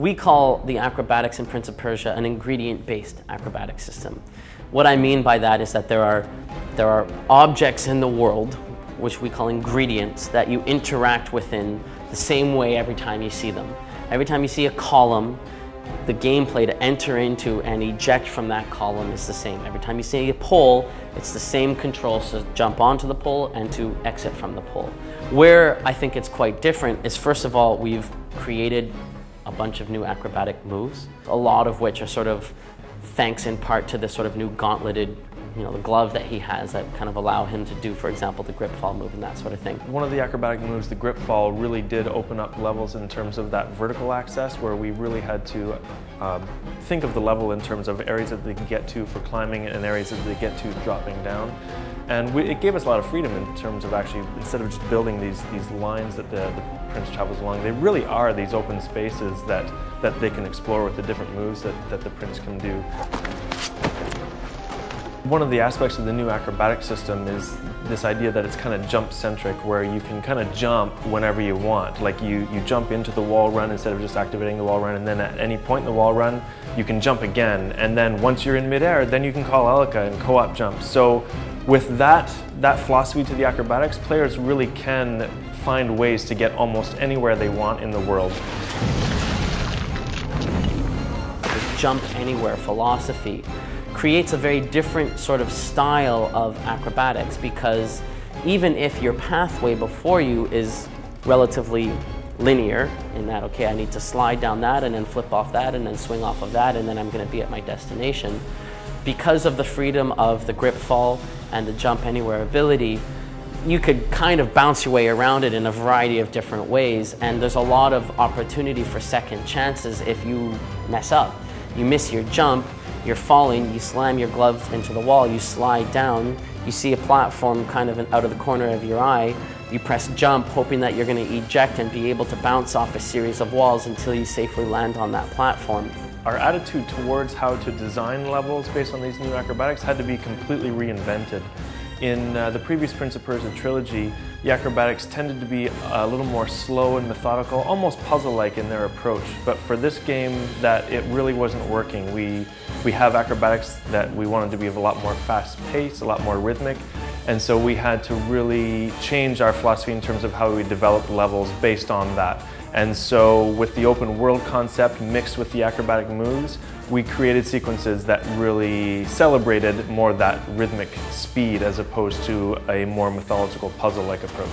We call the acrobatics in Prince of Persia an ingredient-based acrobatic system. What I mean by that is that there are objects in the world, which we call ingredients, that you interact within the same way every time you see them. Every time you see a column, the gameplay to enter into and eject from that column is the same. Every time you see a pole, it's the same controls to jump onto the pole and to exit from the pole. Where I think it's quite different is, first of all, we've created a bunch of new acrobatic moves, a lot of which are sort of thanks in part to this sort of new gauntleted, the glove that he has that kind of allow him to do, for example, the grip fall move and that sort of thing. One of the acrobatic moves, the grip fall, really did open up levels in terms of that vertical access, where we really had to think of the level in terms of areas that they can get to for climbing and areas that they get to dropping down. And it gave us a lot of freedom in terms of actually, instead of just building these lines that the Prince travels along, they really are these open spaces that they can explore with the different moves that the Prince can do. One of the aspects of the new acrobatic system is this idea that it's kind of jump-centric, where you can kind of jump whenever you want. Like you jump into the wall run instead of just activating the wall run, and then at any point in the wall run, you can jump again. And then once you're in midair, then you can call Elika and co-op jump. So with that philosophy to the acrobatics, players really can find ways to get almost anywhere they want in the world. The jump anywhere philosophy creates a very different sort of style of acrobatics, because even if your pathway before you is relatively linear in that, okay, I need to slide down that and then flip off that and then swing off of that and then I'm going to be at my destination, because of the freedom of the grip fall and the jump anywhere ability, you could kind of bounce your way around it in a variety of different ways, and there's a lot of opportunity for second chances if you mess up. You miss your jump, you're falling, you slam your glove into the wall, you slide down, you see a platform kind of out of the corner of your eye, you press jump hoping that you're going to eject and be able to bounce off a series of walls until you safely land on that platform. Our attitude towards how to design levels based on these new acrobatics had to be completely reinvented. In the previous Prince of Persia trilogy, the acrobatics tended to be a little more slow and methodical, almost puzzle-like in their approach. But for this game, it really wasn't working. We have acrobatics that we wanted to be a lot more fast-paced, a lot more rhythmic, and so we had to really change our philosophy in terms of how we developed levels based on that. And so with the open world concept mixed with the acrobatic moves, we created sequences that really celebrated more that rhythmic speed as opposed to a more methodical puzzle-like approach.